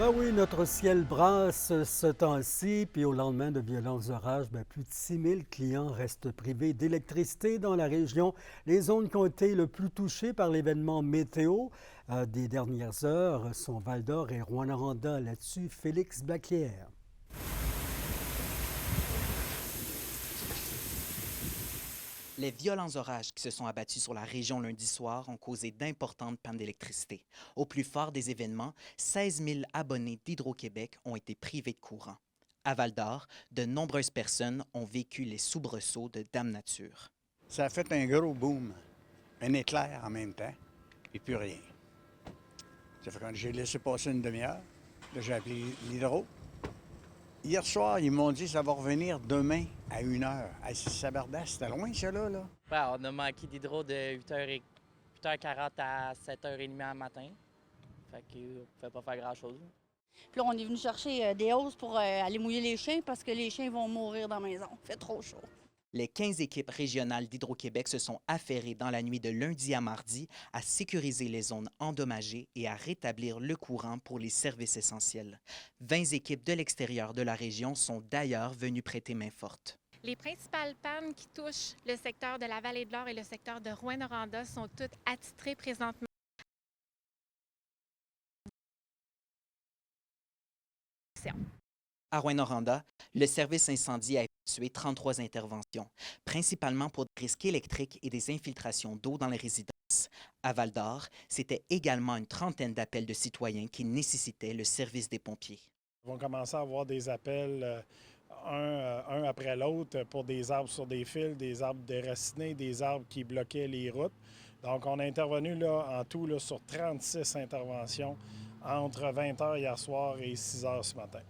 Ben oui, notre ciel brasse ce temps-ci, puis au lendemain de violents orages, plus de 6 000 clients restent privés d'électricité dans la région. Les zones qui ont été le plus touchées par l'événement météo des dernières heures sont Val-d'Or et Rouyn-Noranda. Là-dessus, Félix Blaclière. Les violents orages qui se sont abattus sur la région lundi soir ont causé d'importantes pannes d'électricité. Au plus fort des événements, 16 000 abonnés d'Hydro-Québec ont été privés de courant. À Val-d'Or, de nombreuses personnes ont vécu les soubresauts de Dame Nature. Ça a fait un gros boom, un éclair en même temps, et plus rien. Ça fait quand j'ai laissé passer une demi-heure, là j'ai appelé l'hydro. Hier soir, ils m'ont dit que ça va revenir demain à 1 heure. Hey, c'est sabardasse, c'était loin ça là. Ouais, on a manqué d'hydro de 8h40 à 7h30 le matin. Fait qu'on ne pouvait pas faire grand-chose. Puis là, on est venu chercher des hausses pour aller mouiller les chiens parce que les chiens vont mourir dans la maison. Il fait trop chaud. Les 15 équipes régionales d'Hydro-Québec se sont affairées dans la nuit de lundi à mardi à sécuriser les zones endommagées et à rétablir le courant pour les services essentiels. 20 équipes de l'extérieur de la région sont d'ailleurs venues prêter main forte. Les principales pannes qui touchent le secteur de la Vallée de l'Or et le secteur de Rouyn-Noranda sont toutes attitrées présentement. À Rouyn-Noranda, le service incendie a effectué 33 interventions, principalement pour des risques électriques et des infiltrations d'eau dans les résidences. À Val-d'Or, c'était également une trentaine d'appels de citoyens qui nécessitaient le service des pompiers. Ils vont commencer à avoir des appels un après l'autre pour des arbres sur des fils, des arbres déracinés, des arbres qui bloquaient les routes. Donc, on a intervenu en tout sur 36 interventions entre 20 h hier soir et 6 h ce matin.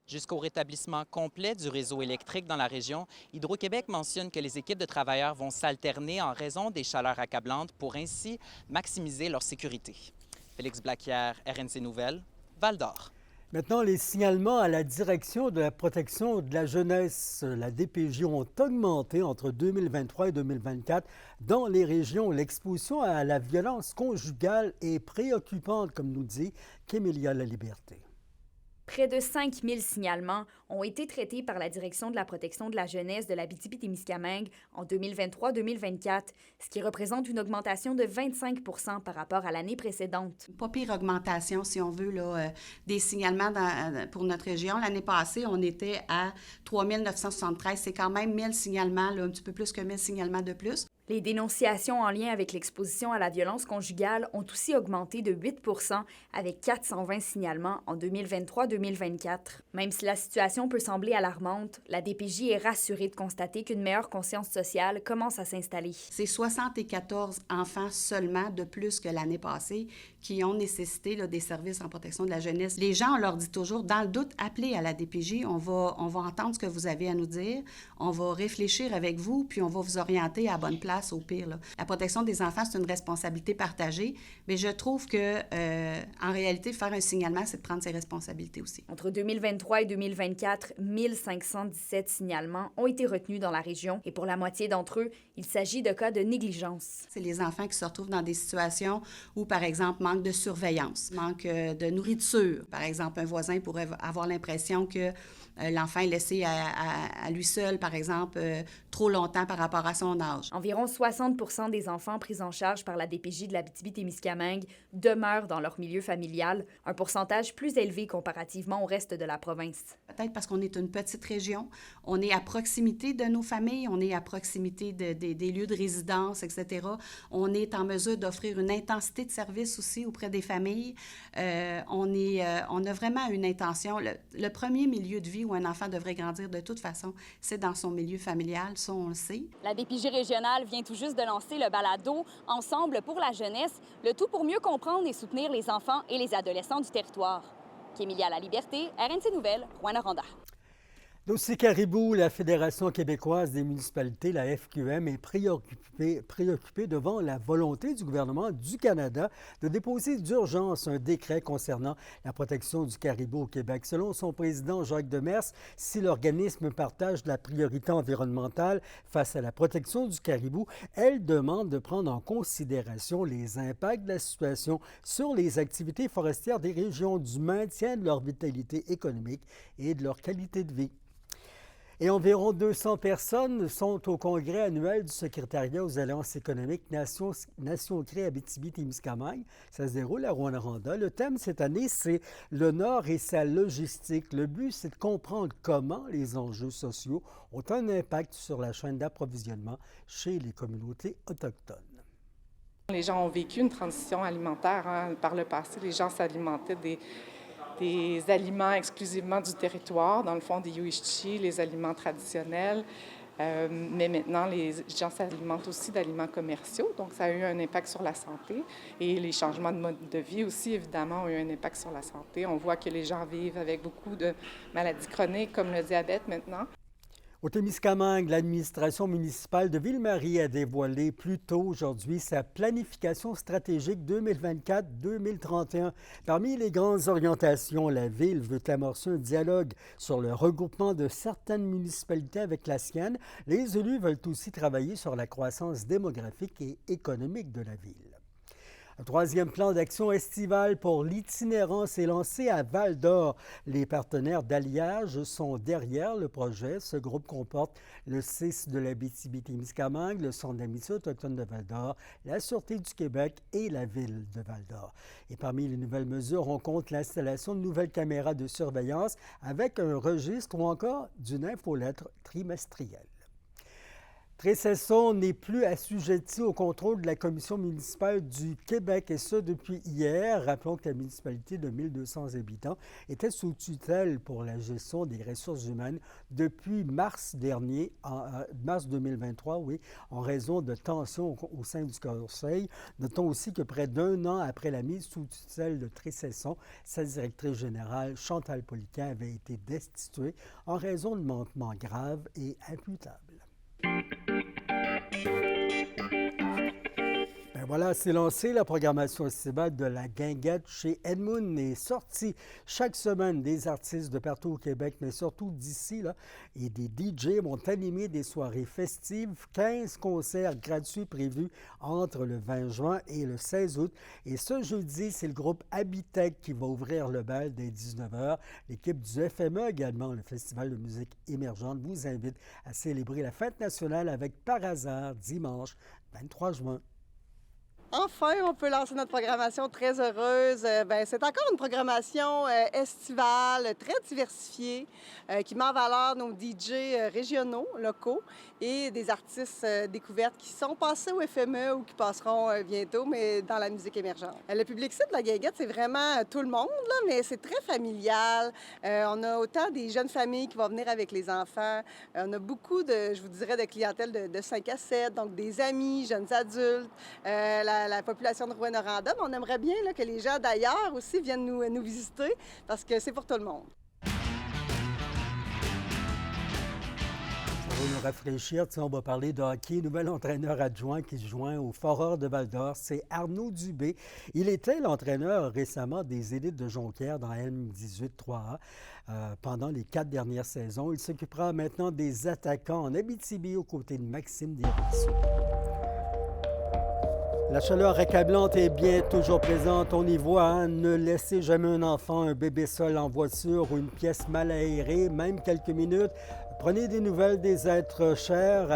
Jusqu'au rétablissement complet du réseau électrique dans la région, Hydro-Québec mentionne que les équipes de travailleurs vont s'alterner en raison des chaleurs accablantes pour ainsi maximiser leur sécurité. Félix Blaclière, RNC Nouvelles, Val-d'Or. Maintenant, les signalements à la Direction de la protection de la jeunesse, la DPJ, ont augmenté entre 2023 et 2024 dans les régions. L'exposition à la violence conjugale est préoccupante, comme nous dit Kémélia Laliberté. Près de 5 000 signalements ont été traités par la Direction de la protection de la jeunesse de l'Abitibi-Témiscamingue en 2023-2024, ce qui représente une augmentation de 25 % par rapport à l'année précédente. Pas pire augmentation, si on veut, des signalements pour notre région. L'année passée, on était à 3 973. C'est quand même 1 000 signalements, un petit peu plus que 1 000 signalements de plus. Les dénonciations en lien avec l'exposition à la violence conjugale ont aussi augmenté de 8 % avec 420 signalements en 2023-2024. Même si la situation peut sembler alarmante, la DPJ est rassurée de constater qu'une meilleure conscience sociale commence à s'installer. C'est 74 enfants seulement de plus que l'année passée qui ont nécessité des services en protection de la jeunesse. Les gens, on leur dit toujours, dans le doute, appelez à la DPJ, on va entendre ce que vous avez à nous dire, on va réfléchir avec vous, puis on va vous orienter à la bonne place au pire. La protection des enfants, c'est une responsabilité partagée, mais je trouve que, en réalité, faire un signalement, c'est de prendre ses responsabilités aussi. Entre 2023 et 2024, 1517 signalements ont été retenus dans la région et pour la moitié d'entre eux, il s'agit de cas de négligence. C'est les enfants qui se retrouvent dans des situations où, par exemple, manque de surveillance, manque de nourriture. Par exemple, un voisin pourrait avoir l'impression que l'enfant est laissé à lui seul, par exemple, trop longtemps par rapport à son âge. Environ 60 % des enfants pris en charge par la DPJ de l'Abitibi-Témiscamingue demeurent dans leur milieu familial, un pourcentage plus élevé comparativement au reste de la province. Peut-être parce qu'on est une petite région, on est à proximité de nos familles, on est à proximité des lieux de résidence, etc. On est en mesure d'offrir une intensité de service aussi auprès des familles. On a vraiment une intention. Le premier milieu de vie où un enfant devrait grandir de toute façon, c'est dans son milieu familial, ça on le sait. La DPJ régionale vient tout juste de lancer le balado « Ensemble pour la jeunesse », le tout pour mieux comprendre et soutenir les enfants et les adolescents du territoire. Kémélia Laliberté, RNC Nouvelles, Rouyn-Noranda. Dossier caribou, la Fédération québécoise des municipalités, la FQM, est préoccupée devant la volonté du gouvernement du Canada de déposer d'urgence un décret concernant la protection du caribou au Québec. Selon son président Jacques Demers, si l'organisme partage la priorité environnementale face à la protection du caribou, elle demande de prendre en considération les impacts de la situation sur les activités forestières des régions, du maintien de leur vitalité économique et de leur qualité de vie. Et environ 200 personnes sont au congrès annuel du secrétariat aux alliances économiques Nation Crée Abitibi-Témiscamingue. Ça se déroule à Rouyn-Noranda. Le thème cette année, c'est le Nord et sa logistique. Le but, c'est de comprendre comment les enjeux sociaux ont un impact sur la chaîne d'approvisionnement chez les communautés autochtones. Les gens ont vécu une transition alimentaire. Par le passé, les gens s'alimentaient des aliments exclusivement du territoire, dans le fond des yuichi, les aliments traditionnels. Mais maintenant, les gens s'alimentent aussi d'aliments commerciaux, donc ça a eu un impact sur la santé. Et les changements de mode de vie aussi, évidemment, ont eu un impact sur la santé. On voit que les gens vivent avec beaucoup de maladies chroniques, comme le diabète maintenant. Au Témiscamingue, l'administration municipale de Ville-Marie a dévoilé plus tôt aujourd'hui sa planification stratégique 2024-2031. Parmi les grandes orientations, la Ville veut amorcer un dialogue sur le regroupement de certaines municipalités avec la sienne. Les élus veulent aussi travailler sur la croissance démographique et économique de la Ville. Un troisième plan d'action estival pour l'itinérance est lancé à Val-d'Or. Les partenaires d'alliage sont derrière le projet. Ce groupe comporte le CIS de l'Abitibi-Témiscamingue, le Centre d'amitié autochtone de Val-d'Or, la Sûreté du Québec et la Ville de Val-d'Or. Et parmi les nouvelles mesures, on compte l'installation de nouvelles caméras de surveillance avec un registre ou encore d'une infolettre trimestrielle. Tressesson n'est plus assujetti au contrôle de la Commission municipale du Québec, et ce depuis hier. Rappelons que la municipalité de 1200 habitants était sous tutelle pour la gestion des ressources humaines depuis mars dernier, mars 2023, en raison de tensions au sein du Conseil. Notons aussi que près d'un an après la mise sous tutelle de Tressesson, sa directrice générale, Chantal Poliquin, avait été destituée en raison de manquements graves et imputables. Voilà, c'est lancé. La programmation estivale de la Guinguette chez Edmund est sortie chaque semaine. Des artistes de partout au Québec, mais surtout d'ici, et des DJ vont animer des soirées festives. 15 concerts gratuits prévus entre le 20 juin et le 16 août. Et ce jeudi, c'est le groupe Habitech qui va ouvrir le bal dès 19h. L'équipe du FME également, le Festival de musique émergente, vous invite à célébrer la fête nationale avec Par hasard dimanche 23 juin. Enfin, on peut lancer notre programmation très heureuse. C'est encore une programmation estivale, très diversifiée, qui met en valeur nos DJ régionaux, locaux et des artistes découvertes qui sont passés au FME ou qui passeront bientôt, mais dans la musique émergente. Le public cible de la Guinguette, c'est vraiment tout le monde, mais c'est très familial. On a autant des jeunes familles qui vont venir avec les enfants. On a beaucoup de, je vous dirais, de clientèle de 5 à 7, donc des amis, jeunes adultes, la population de Rouyn-Noranda, mais on aimerait bien que les gens d'ailleurs aussi viennent nous visiter parce que c'est pour tout le monde. Ça va nous rafraîchir. On va parler de hockey. Nouvel entraîneur adjoint qui se joint au Foreurs de Val-d'Or, c'est Arnaud Dubé. Il était l'entraîneur récemment des élites de Jonquière dans M18 3A. Pendant les 4 dernières saisons, il s'occupera maintenant des attaquants en Abitibi aux côtés de Maxime Desruisseaux. La chaleur accablante est bien toujours présente. On y voit, ne laissez jamais un enfant, un bébé seul en voiture ou une pièce mal aérée, même quelques minutes. Prenez des nouvelles des êtres chers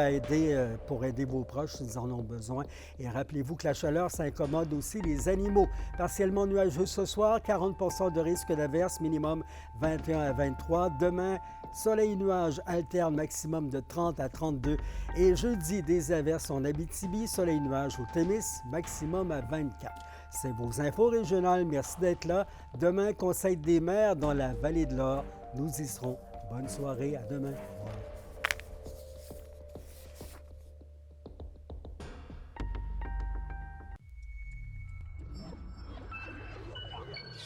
pour aider vos proches s'ils en ont besoin. Et rappelez-vous que la chaleur, ça incommode aussi les animaux. Partiellement nuageux ce soir, 40 % de risque d'averse, minimum 21 à 23. Demain, soleil et nuages alternent, maximum de 30 à 32. Et jeudi, des averses en Abitibi, soleil et nuages au Témis, maximum à 24. C'est vos infos régionales. Merci d'être là. Demain, Conseil des maires dans la Vallée de l'Or. Nous y serons. Bonne soirée. À demain. Au revoir.